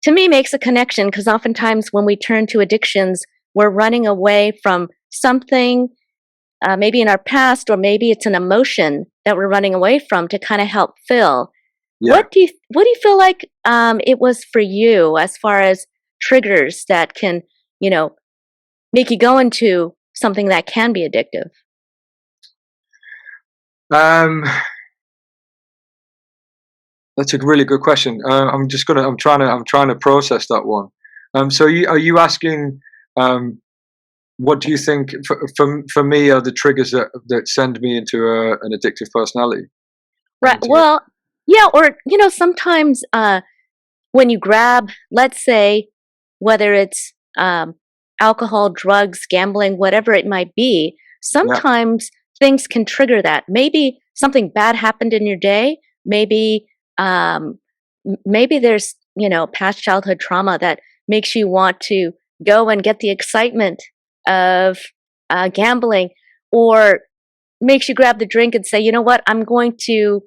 S1: to me makes a connection because oftentimes when we turn to addictions, we're running away from something, maybe in our past, or maybe it's an emotion that we're running away from to kind of help fill.
S2: yeah.
S1: What do you feel like it was for you as far as triggers that can you know make you go into something that can be addictive?
S2: Um, that's a really good question. I'm trying to process that one. So are you asking, um, what do you think for me are the triggers that send me into an addictive personality and
S1: Right.
S2: into it?
S1: Well, yeah, or sometimes when you grab, let's say, whether it's alcohol, drugs, gambling, whatever it might be,
S2: Yeah,
S1: sometimes things can trigger that. Maybe something bad happened in your day. Maybe um, maybe there's past childhood trauma that makes you want to go and get the excitement of gambling, or makes you grab the drink and say, you know what, I'm going to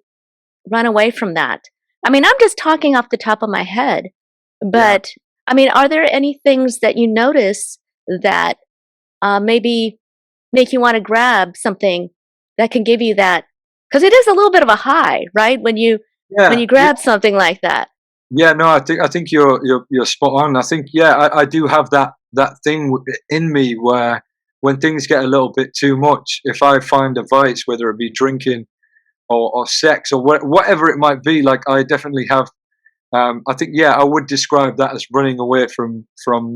S1: run away from that. I mean, I'm just talking off the top of my head,
S2: yeah.
S1: but I mean, are there any things that you notice that maybe make you want to grab something that can give you that? Because it is a little bit of a high, right? When
S2: Yeah,
S1: you grab something like that.
S2: yeah, no, I think you're spot on. I think, yeah, I do have that thing in me where when things get a little bit too much, if I find a vice, whether it be drinking or sex or whatever it might be, like I definitely have. I think, yeah, I would describe that as running away from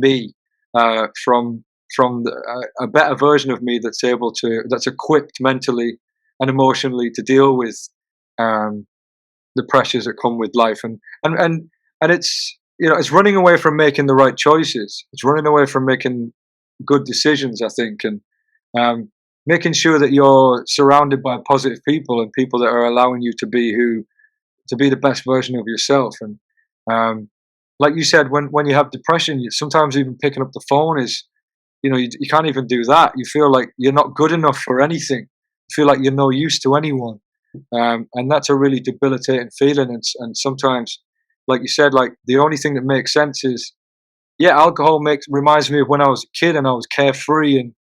S2: me, from a better version of me that's equipped mentally and emotionally to deal with um, the pressures that come with life, and it's, it's running away from making the right choices. It's running away from making good decisions, I think, and um, making sure that you're surrounded by positive people and people that are allowing you to be the best version of yourself. And um, like you said, when you have depression, sometimes even picking up the phone is, you can't even do that. You feel like you're not good enough for anything. You feel like you're no use to anyone, and that's a really debilitating feeling. And sometimes, like you said, like the only thing that makes sense is, yeah, alcohol makes reminds me of when I was a kid and I was carefree and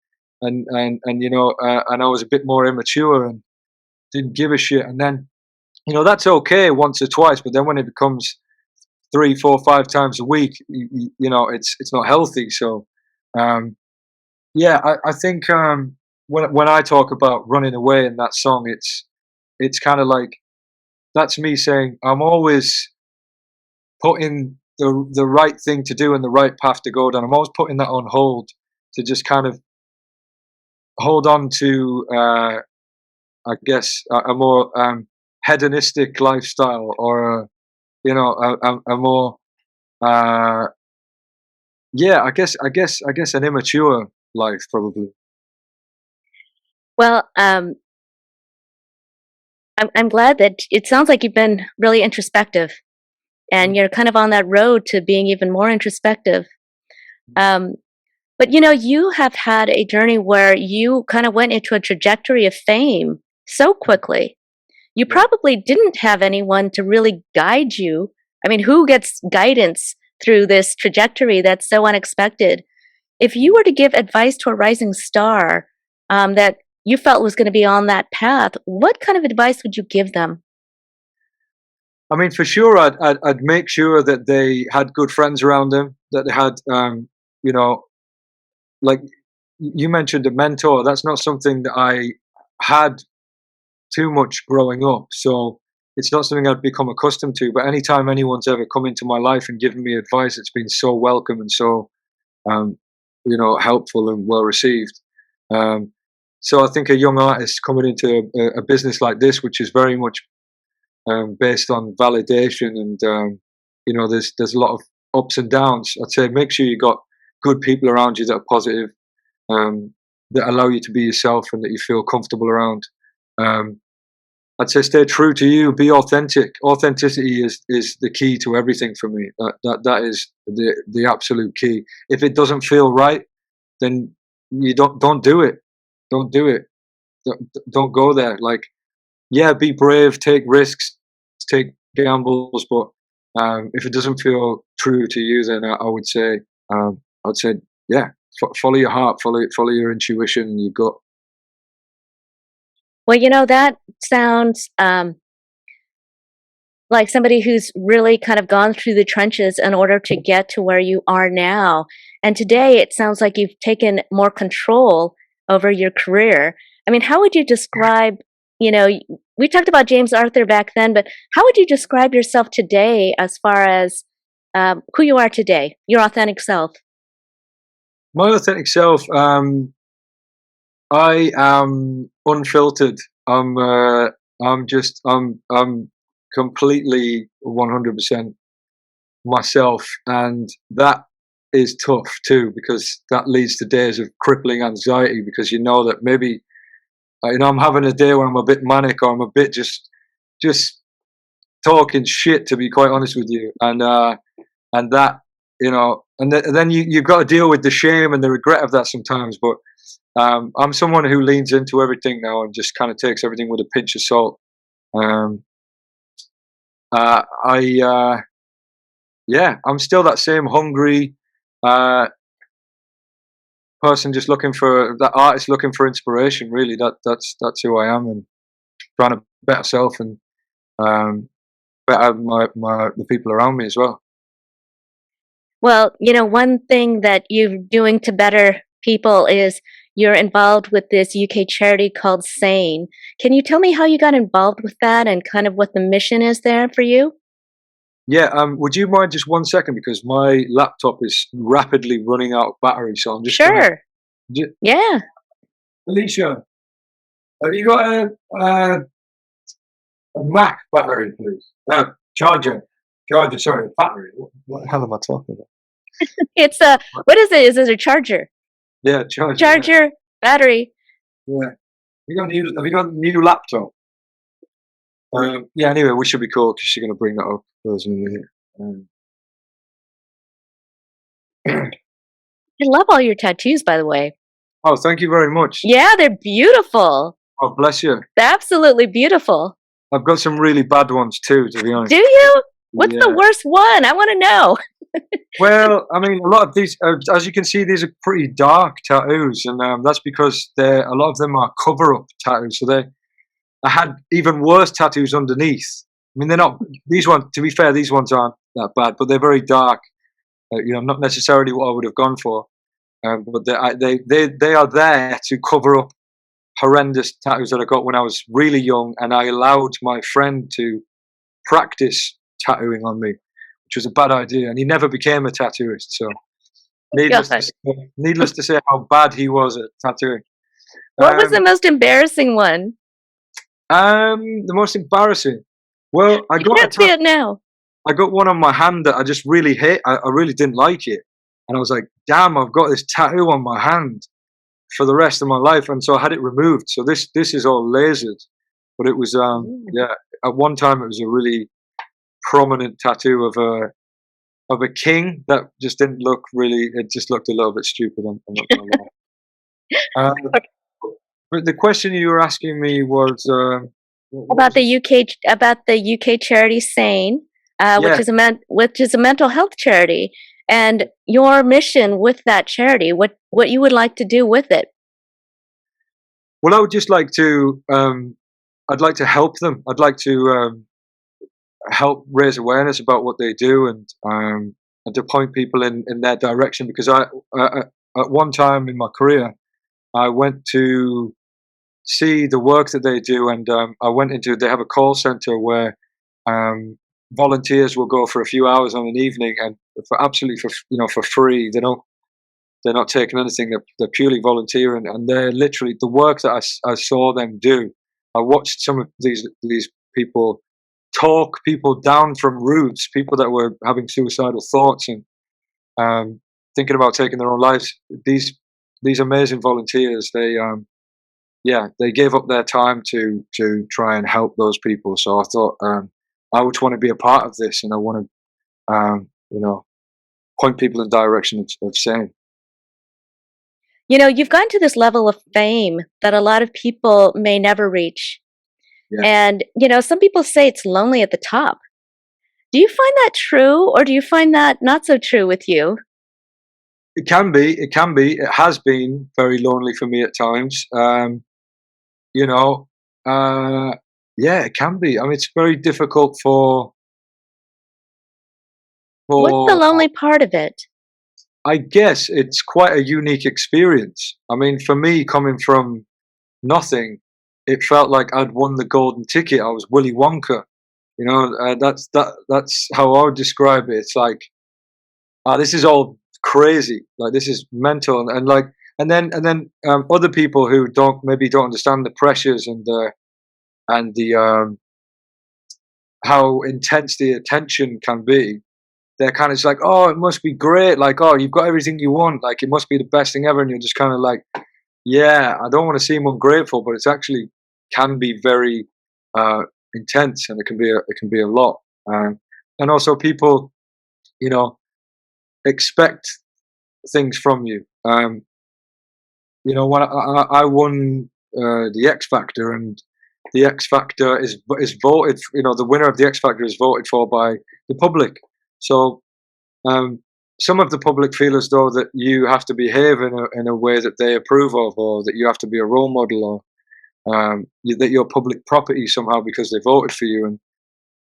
S2: I was a bit more immature and didn't give a shit. And then, that's okay once or twice, but then when it becomes three, four, 5 times a week, it's not healthy. So, um, yeah, I think, when I talk about running away in that song, it's kind of like that's me saying I'm always putting the right thing to do and the right path to go down. I'm always putting that on hold to just kind of hold on to, I guess, a more hedonistic lifestyle, or a more, uh, yeah, I guess an immature life, probably.
S1: Well, I'm glad that it sounds like you've been really introspective, and you're kind of on that road to being even more introspective. Um, but you have had a journey where you kind of went into a trajectory of fame so quickly. You
S2: Yeah.
S1: probably didn't have anyone to really guide you. I mean, who gets guidance through this trajectory that's so unexpected? If you were to give advice to a rising star that you felt was going to be on that path, what kind of advice would you give them?
S2: I mean, for sure, I'd make sure that they had good friends around them, that they had, you know, like you mentioned a mentor. That's not something that I had too much growing up. So it's not something I'd become accustomed to. But anytime anyone's ever come into my life and given me advice, it's been so welcome and so, um, helpful and well received. Um, so I think a young artist coming into a business like this, which is very much based on validation, and there's a lot of ups and downs. I'd say make sure you got good people around you that are positive, that allow you to be yourself and that you feel comfortable around. Um, I'd say stay true to you, be authentic. Authenticity is the key to everything for me. That is the absolute key. If it doesn't feel right, then you don't do it. Don't do it. Don't go there. Like, yeah, be brave, take risks, take gambles, but if it doesn't feel true to you, then I would say, I'd say, yeah, follow your heart, follow your intuition and your gut.
S1: Well, that sounds like somebody who's really kind of gone through the trenches in order to get to where you are now. And today it sounds like you've taken more control over your career. I mean, how would you describe we talked about James Arthur back then, but how would you describe yourself today as far as who you are today, your authentic self?
S2: My authentic self, I am unfiltered. I'm completely 100% myself, and that is tough too, because that leads to days of crippling anxiety, because you know that maybe I'm having a day where I'm a bit manic, or I'm a bit just talking shit, to be quite honest with you, and that and then you've got to deal with the shame and the regret of that sometimes. But I'm someone who leans into everything now and just kind of takes everything with a pinch of salt. Um, I Yeah, I'm still that same hungry uh, person, just looking for that artist, looking for inspiration. Really, that's who I am, and trying to better self and um, better the people around me as well.
S1: Well, one thing that you're doing to better people is you're involved with this UK charity called Sane. Can you tell me how you got involved with that and kind of what the mission is there for you?
S2: Yeah, would you mind just 1 second, because my laptop is rapidly running out of battery, so I'm just gonna.
S1: Sure. Yeah.
S2: Alicia, have you got a Mac battery, please? Charger. Sorry, battery. What the hell am I talking about?
S1: It's a, what is it? Is it a charger?
S2: Yeah, charger. Yeah,
S1: Charger, battery.
S2: yeah. Have you got a new laptop? Yeah. Anyway, we should be cool, because she's gonna bring that up.
S1: I love all your tattoos, by the way.
S2: Oh, thank you very much.
S1: Yeah, they're beautiful.
S2: Oh, bless you.
S1: They're absolutely beautiful.
S2: I've got some really bad ones too, to be honest.
S1: Do you? What's the
S2: Yeah.
S1: worst one? I want to know.
S2: Well, I mean, a lot of these, as you can see, these are pretty dark tattoos, and that's because a lot of them are cover-up tattoos. So I had even worse tattoos underneath. I mean, they're not these ones. To be fair, these ones aren't that bad, but they're very dark. Not necessarily what I would have gone for, but they are there to cover up horrendous tattoos that I got when I was really young, and I allowed my friend to practice tattooing on me, which was a bad idea, and he never became a tattooist. So,
S1: God.
S2: needless to say, how bad he was at tattooing.
S1: What was the
S2: Um,
S1: most embarrassing one?
S2: the most embarrassing. Well,
S1: I can't see it now.
S2: I got one on my hand that I just really hate. I really didn't like it, and I was like, "Damn, I've got this tattoo on my hand for the rest of my life," and so I had it removed. So this is all lasered, but it was yeah. At one time, it was a really prominent tattoo of a king that just didn't look really. It just looked a little bit stupid. I'm not gonna lie. But the question you were asking me was what
S1: About
S2: was it?
S1: the UK charity Sane, which
S2: Yeah.
S1: is a mental health charity, and your mission with that charity. What you would like to do with it?
S2: Well, I would just like to. I'd like to help them. I'd like to help raise awareness about what they do, and to point people in their direction. Because at one time in my career, I went to see the work that they do, and I went into. They have a call center where volunteers will go for a few hours on an evening, and for absolutely for free. They're not taking anything. They're purely volunteering, and they're literally the work that I saw them do. I watched some of these people talk people down from roofs, people that were having suicidal thoughts and thinking about taking their own lives. These amazing volunteers, they gave up their time to try and help those people. So I thought I would want to be a part of this, and I want to point people in the direction of saying.
S1: You've gotten to this level of fame that a lot of people may never reach.
S2: Yeah.
S1: And, some people say it's lonely at the top. Do you find that true, or do you find that not so true with you?
S2: It can be. It can be. It has been very lonely for me at times. You know, yeah, it can be. I mean, it's very difficult
S1: What's the
S2: for.
S1: lonely part of it?
S2: I guess it's quite a unique experience. I mean, for me, coming from nothing, it felt like I'd won the golden ticket. I was Willy Wonka. That's how I would describe it. It's like, this is all crazy. Like, this is mental, and like, and then other people who don't understand the pressures and the how intense the attention can be. They're kind of just like, oh, it must be great. Like, oh, you've got everything you want. Like, it must be the best thing ever. And you're just kind of like, yeah, I don't want to seem ungrateful, but it's actually can be very intense, and it can be a lot. And also, people, you know, expect things from you. When I won the X Factor, and the X Factor is voted. The winner of the X Factor is voted for by the public. So some of the public feel as though that you have to behave in a way that they approve of, or that you have to be a role model, or that you're public property somehow because they voted for you.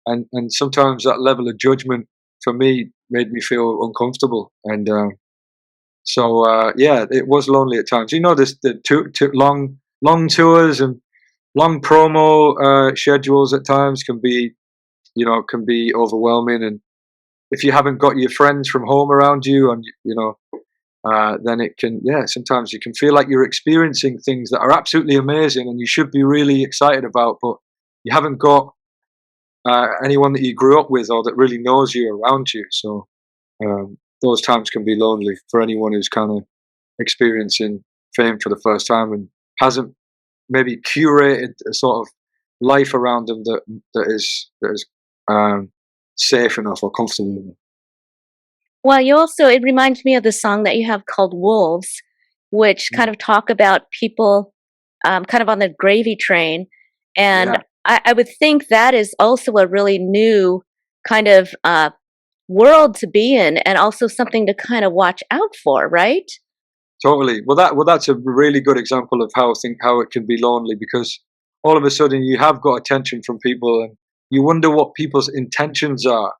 S2: And sometimes that level of judgment for me made me feel uncomfortable. And yeah, it was lonely at times. The long tours and long promo schedules at times can be overwhelming. And if you haven't got your friends from home around you, and then it can, yeah, sometimes you can feel like you're experiencing things that are absolutely amazing and you should be really excited about, but you haven't got anyone that you grew up with or that really knows you around you. So those times can be lonely for anyone who's kind of experiencing fame for the first time and hasn't maybe curated a sort of life around them that is safe enough or comfortable enough.
S1: Well, it reminds me of the song that you have called Wolves, which kind of talk about people kind of on the gravy train. And
S2: Yeah,
S1: I would think that is also a really new kind of world to be in, and also something to kind of watch out for, right?
S2: totally. That's a really good example of how it can be lonely, because all of a sudden you have got attention from people, and you wonder what people's intentions are,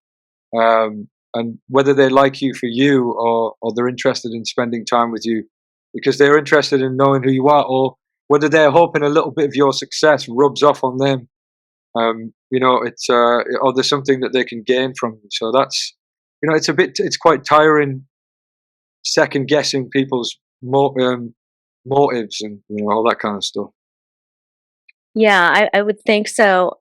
S2: and whether they like you for you, or they're interested in spending time with you because they're interested in knowing who you are, or whether they're hoping a little bit of your success rubs off on them. It's or there's something that they can gain from you. So that's, it's quite tiring second guessing people's motives, and all that kind of stuff.
S1: Yeah, I would think so.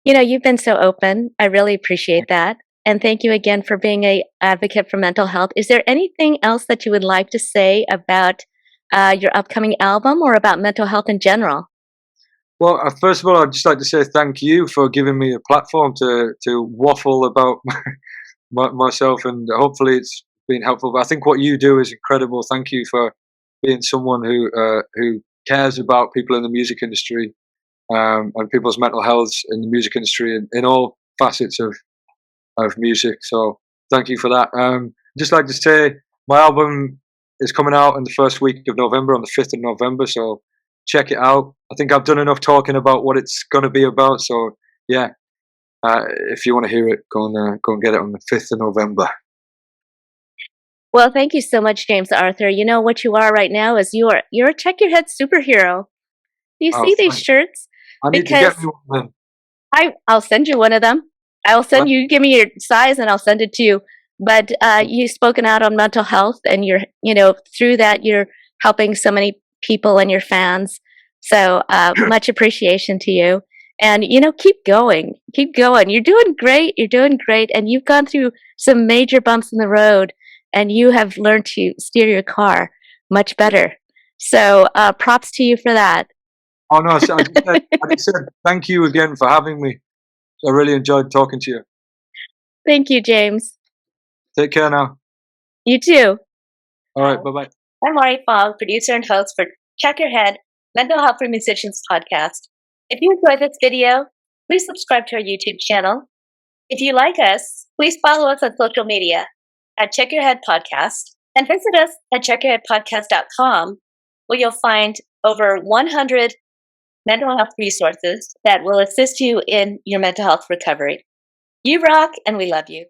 S1: You've been so open. I really appreciate that. And thank you again for being a advocate for mental health. Is there anything else that you would like to say about your upcoming album, or about mental health in general?
S2: Well, first of all, I'd just like to say thank you for giving me a platform to waffle about myself, and hopefully it's been helpful. But I think what you do is incredible. Thank you for being someone who cares about people in the music industry, and people's mental health in the music industry, in all facets of music. So thank you for that. Just like to say, my album is coming out in the first week of November, on the 5th of November. So check it out. I think I've done enough talking about what it's going to be about. So yeah, if you want to hear it, go and get it on the 5th of November.
S1: Well, thank you so much, James Arthur. You know what you are right now is you're a check your head superhero. Do you
S2: Oh,
S1: see these
S2: thanks.
S1: shirts?
S2: I need to
S1: Because
S2: get me one then.
S1: I'll send you one of them. I'll send
S2: Right.
S1: you. Give me your size, and I'll send it to you. But you've spoken out on mental health, and through that you're helping so many people and your fans. So much appreciation to you. And keep going, keep going. You're doing great. You're doing great, and you've gone through some major bumps in the road, and you have learned to steer your car much better. So props to you for that.
S2: Oh no, I just said thank you again for having me. I really enjoyed talking to you.
S1: Thank you, James.
S2: Take care now.
S1: You too.
S2: All right, bye bye.
S1: I'm Laurie Fong, producer and host for Check Your Head, Mental Health for Musicians podcast. If you enjoyed this video, please subscribe to our YouTube channel. If you like us, please follow us on social media at Check Your Head Podcast, and visit us at checkyourheadpodcast.com, where you'll find over 100 mental health resources that will assist you in your mental health recovery. You rock, and we love you.